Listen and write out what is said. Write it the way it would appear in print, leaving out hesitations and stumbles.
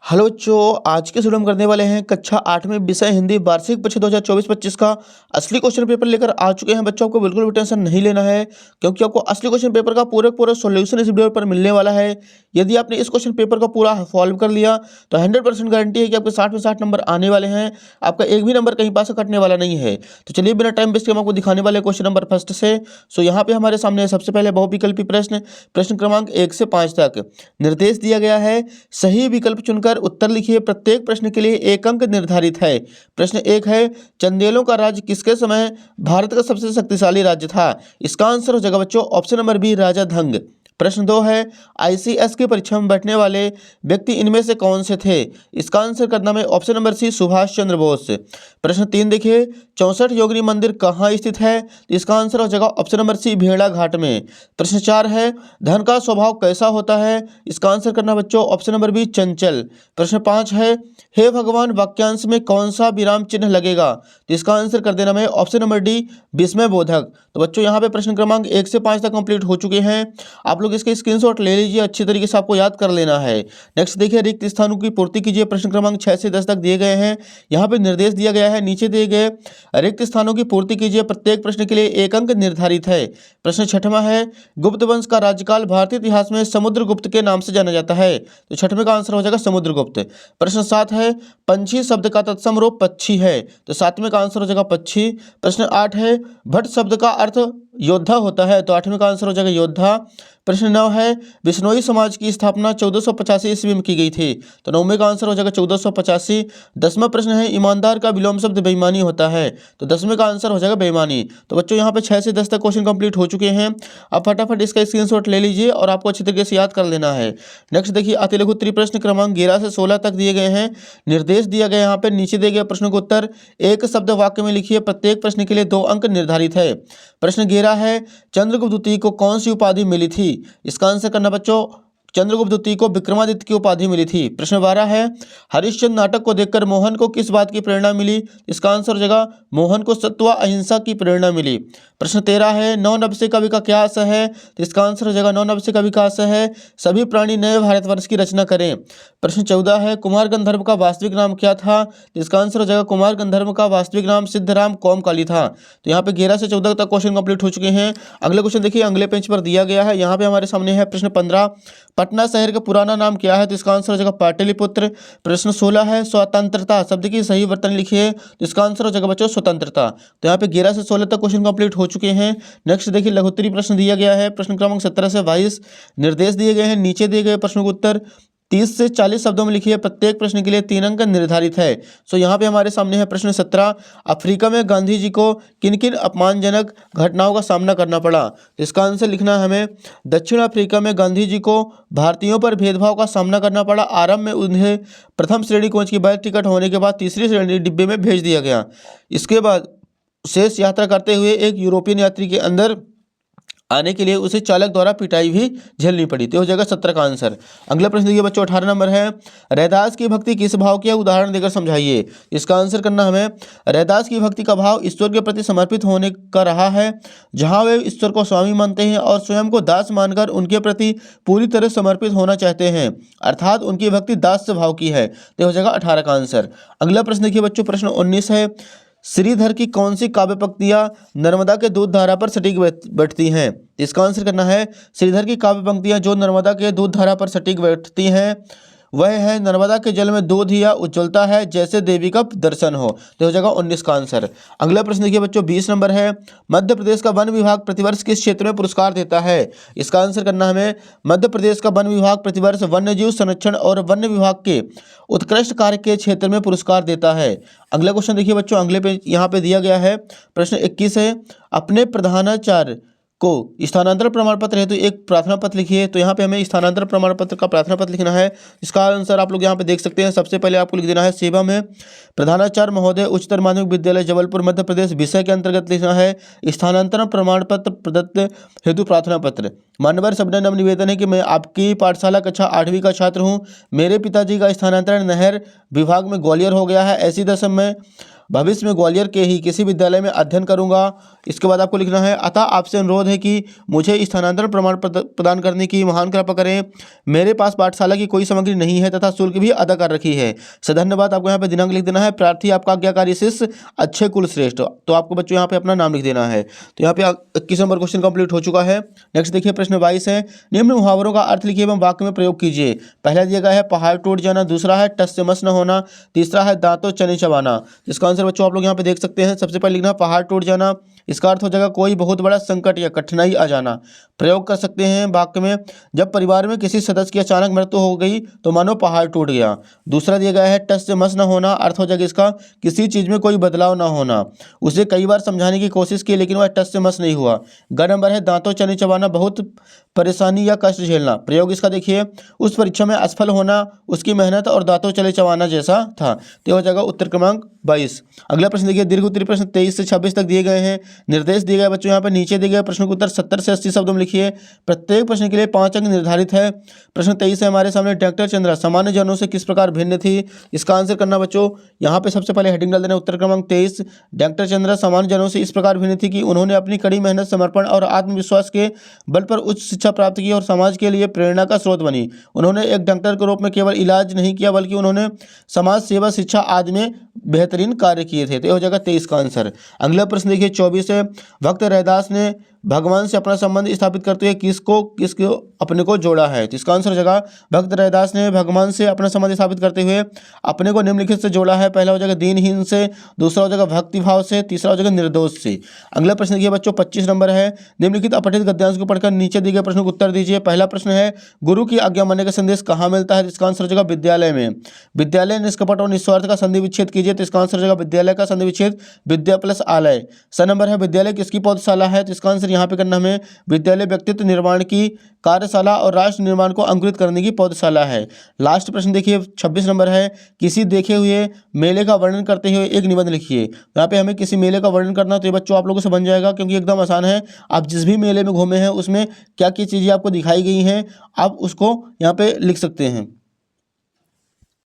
Hello बच्चों, आज के वीडियो हम करने वाले हैं कक्षा 8 में विषय हिंदी वार्षिक परीक्षा 2024-25 का असली क्वेश्चन पेपर लेकर आ चुके हैं। बच्चों, आपको बिल्कुल भी टेंशन नहीं लेना है क्योंकि आपको असली क्वेश्चन पेपर का पूरा सॉल्यूशन इस वीडियो पर मिलने वाला है। यदि आपने इस क्वेश्चन पेपर का पूरा सॉल्व कर लिया तो 100% गारंटी है कि आपके 60 में 60 नंबर आने वाले हैं। आपका एक भी नंबर कहीं पास से कटने वाला नहीं है। तो चलिए बिना टाइम वेस्ट के हम आपको दिखाने वाले क्वेश्चन नंबर फर्स्ट से। यहाँ पे हमारे सामने सबसे पहले बहुविकल्पी प्रश्न क्रमांक 1 से 5 तक निर्देश दिया गया है। सही विकल्प चुनकर उत्तर लिखिए। प्रत्येक प्रश्न के लिए एक अंक निर्धारित है। प्रश्न 1 है, चंदेलों का राज्य किसके समय भारत का सबसे शक्तिशाली राज्य था? इसका आंसर हो जाएगा बच्चों ऑप्शन नंबर बी, राजा धंग। प्रश्न 2 है, आईसीएस की परीक्षा में बैठने वाले व्यक्ति इनमें से कौन से थे? इसका आंसर करना है option number C, Subhash Chandra Bose. प्रश्न 3 देखिए, 64 योगिनी मंदिर कहाँ स्थित है? इसका आंसर हो जाएगा ऑप्शन नंबर सी, भेड़ा घाट में। प्रश्न 4 है, धन का स्वभाव कैसा होता है? इसका आंसर करना बच्चों ऑप्शन नंबर बी, चंचल। प्रश्न 5 है, हे भगवान वाक्यांश में कौन सा विराम चिन्ह लगेगा? तो इसका आंसर कर देना है ऑप्शन नंबर डी, विस्मय बोधक। तो बच्चों यहाँ पे प्रश्न क्रमांक 1 से 5 तक कंप्लीट हो चुके हैं। आप लोग इसके स्क्रीनशॉट ले लीजिए, अच्छी तरीके से आपको याद कर लेना है। नेक्स्ट देखिए, रिक्त स्थानों की पूर्ति कीजिए। प्रश्न क्रमांक 6 से 10 तक दिए गए हैं। यहाँ पे निर्देश दिया गया है, नीचे दिए गए रिक्त स्थानों की पूर्ति कीजिए। प्रत्येक प्रश्न के लिए एक अंक निर्धारित है। प्रश्न 6वां है, गुप्त वंश का राज्यकाल भारतीय इतिहास में समुद्रगुप्त के नाम से जाना जाता है। तो 6वें का आंसर हो जाएगा समुद्रगुप्त। प्रश्न 7 है, पंछी शब्द का तत्सम रूप पक्षी है। तो 7वें का आंसर हो जाएगा पक्षी। प्रश्न 8 है, भट्ट शब्द का अर्थ योद्धा होता है। तो 8वें का आंसर हो जाएगा योद्धा। प्रश्न 9 है, बिश्नोई समाज की स्थापना 1485 ईस्वी में की गई थी। तो 9वें का आंसर हो जाएगा 1485। 10वां प्रश्न है, ईमानदार का विलोम शब्द बेईमानी होता है। तो 10वें का आंसर हो जाएगा बेईमानी। तो बच्चों यहाँ पे 6 से 10 तक क्वेश्चन कंप्लीट हो चुके हैं। अब फटाफट इसका स्क्रीनशॉट ले लीजिए और आपको अच्छी तरीके से याद कर लेना है। नेक्स्ट देखिए, अति लघु उत्तरीय प्रश्न क्रमांक 11 से 16 तक दिए गए हैं। निर्देश दिया गया यहाँ पे, नीचे दिए गए प्रश्नों को उत्तर एक शब्द वाक्य में लिखिए। प्रत्येक प्रश्न के लिए 2 अंक निर्धारित है। प्रश्न 11 है, चंद्रगुप्त द्वितीय को कौन सी उपाधि मिली थी? इसका आंसर करना बच्चों, चंद्रगुप्त द्वितीय को विक्रमादित्य की उपाधि मिली थी। प्रश्न 12 है, हरिश्चंद्र नाटक को देखकर मोहन को किस बात की प्रेरणा मिली? इसका आंसर हो जाएगा मोहन को सत्य व अहिंसा की प्रेरणा मिली। प्रश्न 13 है, नौ नवसिख कवि का क्या आशय है? तो इसका आंसर हो जाएगा नौ नवसिख कवि का आशय है सभी प्राणी नए भारतवर्ष की रचना करें। प्रश्न 14 है, कुमार गंधर्व का वास्तविक नाम क्या था? तो इसका आंसर हो जाएगा कुमार गंधर्व का वास्तविक नाम सिद्धराम कोमकाली था। तो यहाँ पे 11 से 14 तक क्वेश्चन कंप्लीट हो चुके हैं। अगले क्वेश्चन देखिए, अगले पेज पर दिया गया है। यहाँ पे हमारे सामने है प्रश्न 15, पटना शहर का पुराना नाम क्या है? तो इसका आंसर हो जाएगा पाटलिपुत्र। प्रश्न 16 है, स्वतंत्रता शब्द की सही वर्तन लिखिए। तो इसका आंसर हो जाएगा बच्चों स्वतंत्रता। तो यहाँ पे 11 से 16 तक क्वेश्चन कंप्लीट हो चुके हैं। नेक्स्ट देखिए, लघु उत्तरीय प्रश्न दिया गया है। प्रश्न क्रमांक 17 से 22 निर्देश दिए गए हैं। नीचे दिए गए प्रश्नों को उत्तर 30 से 40 शब्दों में लिखिए। प्रत्येक प्रश्न के लिए 3 अंक निर्धारित है। सो यहाँ पे हमारे सामने है प्रश्न 17, अफ्रीका में गांधी जी को किन किन अपमानजनक घटनाओं का सामना करना पड़ा? इसका आंसर लिखना है हमें, दक्षिण अफ्रीका में गांधी जी को भारतीयों पर भेदभाव का सामना करना पड़ा। आरंभ में उन्हें प्रथम श्रेणी कोच की बैग टिकट होने के बाद तीसरी श्रेणी डिब्बे में भेज दिया गया। इसके बाद शेष यात्रा करते हुए एक यूरोपियन यात्री के अंदर आने के लिए उसे चालक द्वारा पिटाई भी झेलनी पड़ी। तो हो जाएगा 17 का आंसर। अगला प्रश्न देखिए बच्चों, 18 नंबर है, रैदास की भक्ति किस भाव की है? उदाहरण देकर समझाइए। इसका आंसर करना हमें, रैदास की भक्ति का भाव ईश्वर के प्रति समर्पित होने का रहा है, जहां वे ईश्वर को स्वामी मानते हैं और स्वयं को दास मानकर उनके प्रति पूरी तरह समर्पित होना चाहते हैं, अर्थात उनकी भक्ति दास भाव की है। तो हो जाएगा 18 का आंसर। अगला प्रश्न देखिए बच्चों, प्रश्न 19 है, श्रीधर की कौन सी काव्य पंक्तियां नर्मदा के दूध धारा पर सटीक बैठती हैं? इसका आंसर करना है, श्रीधर की काव्य पंक्तियां जो नर्मदा के दूध धारा पर सटीक बैठती हैं वह है, नर्मदा के जल में दूध या उज्ज्वलता है जैसे देवी का दर्शन हो। तो हो जाएगा 19 का आंसर। अगला प्रश्न देखिए बच्चों, 20 नंबर है, मध्य प्रदेश का वन विभाग प्रतिवर्ष किस क्षेत्र में पुरस्कार देता है? इसका आंसर करना हमें, मध्य प्रदेश का वन विभाग प्रतिवर्ष वन्यजीव संरक्षण और वन विभाग के उत्कृष्ट कार्य के क्षेत्र में पुरस्कार देता है। अगला क्वेश्चन देखिए बच्चों, अगले पे यहाँ पे दिया गया है प्रश्न 21 है, अपने प्रधानाचार्य को स्थानांतरण प्रमाण पत्र हेतु एक प्रार्थना पत्र लिखिए। तो यहाँ पे हमें स्थानांतरण प्रमाण पत्र का प्रार्थना पत्र लिखना है। इसका आंसर आप लोग यहाँ पे देख सकते हैं। सबसे पहले आपको लिख देना है, सेवा में प्रधानाचार्य महोदय उच्चतर माध्यमिक विद्यालय जबलपुर मध्य प्रदेश, विषय के अंतर्गत लिखना है स्थानांतरण प्रमाण पत्र प्रदत्त हेतु प्रार्थना पत्र। मान्यवर सबने निवेदन है कि मैं आपकी पाठशाला कक्षा 8वीं का छात्र हूँ। मेरे पिताजी का स्थानांतरण नहर विभाग में ग्वालियर हो गया है। ऐसी दशा में भविष्य में ग्वालियर के ही किसी विद्यालय में अध्ययन करूंगा। इसके बाद आपको लिखना है, अतः आपसे अनुरोध है कि मुझे स्थानांतरण प्रमाण प्रदान करने की महान कृपा करें। मेरे पास पाठशाला की कोई सामग्री नहीं है तथा शुल्क भी अदा कर रखी है। सधन्यवाद। आपको यहाँ पे दिनांक लिख देना है। प्रार्थी आपका आज्ञाकारी शिष्य अच्छे कुल श्रेष्ठ। तो आपको बच्चों यहाँ पे अपना नाम लिख देना है। तो यहाँ पे 21 नंबर क्वेश्चन कंप्लीट हो चुका है। नेक्स्ट देखिए प्रश्न 22 है, निम्न मुहावरों का अर्थ लिखिए एवं वाक्य में प्रयोग कीजिए। पहला दिया गया है पहाड़ टूट जाना, दूसरा है टस से मस न होना, तीसरा है दांतों चने चबाना। इसका आंसर बच्चों आप लोग यहाँ पे देख सकते हैं। सबसे पहले लिखना है पहाड़ टूट जाना। इसका अर्थ हो जाएगा कोई बहुत बड़ा संकट या कठिनाई आ जाना। प्रयोग कर सकते हैं वाक्य में, जब परिवार में किसी सदस्य की अचानक मृत्यु हो गई तो मानो पहाड़ टूट गया। दूसरा दिया गया है टस से मस न होना। अर्थ हो जाएगा इसका किसी चीज में कोई बदलाव ना होना। उसे कई बार समझाने की कोशिश की लेकिन वह टस से मस नहीं हुआ। ग नंबर है दांतों चने चबाना, बहुत परेशानी या कष्ट झेलना। प्रयोग इसका देखिए, उस परीक्षा में असफल होना उसकी मेहनत और दांतों चने चबाना जैसा था। तो हो जाएगा उत्तर क्रमांक 22। अगला प्रश्न देखिए, दीर्घ उत्तरीय प्रश्न 23 से 26 तक दिए गए हैं। निर्देश दिए गए बच्चों यहाँ पे नीचे दिए गए प्रश्न के उत्तर 70 से 80 शब्दों में लिखिए। प्रत्येक प्रश्न के लिए 5 अंक निर्धारित है। प्रश्न 23 है हमारे सामने, डॉक्टर चंद्रा सामान्य जनों से किस प्रकार भिन्न थी। इसका आंसर करना बच्चों, यहाँ पे सबसे पहले हेडिंग डाल देना उत्तर क्रमांक 23। डॉक्टर चंद्रा सामान्य जनों से इस प्रकार भिन्न थी कि उन्होंने अपनी कड़ी मेहनत, समर्पण और आत्मविश्वास के बल पर उच्च शिक्षा प्राप्त की और समाज के लिए प्रेरणा का स्रोत बनी। उन्होंने एक डॉक्टर के रूप में केवल इलाज नहीं किया बल्कि उन्होंने समाज सेवा, शिक्षा आदि में बेहतरीन कार्य किए थे। तो हो जाएगा 23 का आंसर। अगला प्रश्न देखिए 24 है, भक्त रैदास ने भगवान से अपना संबंध स्थापित करते हुए किसको अपने को जोड़ा है। तो इसका आंसर हो जाएगा, भक्त रैदास ने भगवान से अपना संबंध स्थापित करते हुए अपने को निम्नलिखित से जोड़ा है। पहला हो जाएगा दीनहीन से, दूसरा हो जाएगा भक्ति भाव से, तीसरा हो जाएगा निर्दोष से। अगला प्रश्न देखिए बच्चों 25 नंबर है, निम्नलिखित अपठित गद्यांश को पढ़कर नीचे दिए गए प्रश्न को उत्तर दीजिए। पहला प्रश्न है, गुरु की आज्ञा मानने का संदेश कहाँ मिलता है। तो इसका आंसर हो जाएगा विद्यालय में। विद्यालय निष्कपट और निस्वार्थ का संधि विच्छेद कीजिए। तो इसका आंसर हो जाएगा विद्यालय का संधि विच्छेद विद्या प्लस आलय। स नंबर है, विद्यालय किसकी पौधशाला है। तो इसका आंसर यहाँ पे करना हमें, विद्यालय व्यक्तित्व निर्माण की कार्यशाला और राष्ट्र निर्माण को अंकुरित करने की पौधशाला है। लास्ट प्रश्न देखिए 26 नंबर है, किसी देखे हुए मेले का वर्णन करते हुए एक निबंध लिखिए। यहाँ पे हमें किसी मेले का वर्णन करना, तो ये बच्चों आप लोगों से बन जाएगा क्योंकि एकदम आसान है। आप जिस भी मेले में घूमे हैं उसमें क्या क्या चीज़ें आपको दिखाई गई हैं आप उसको यहाँ पे लिख सकते हैं।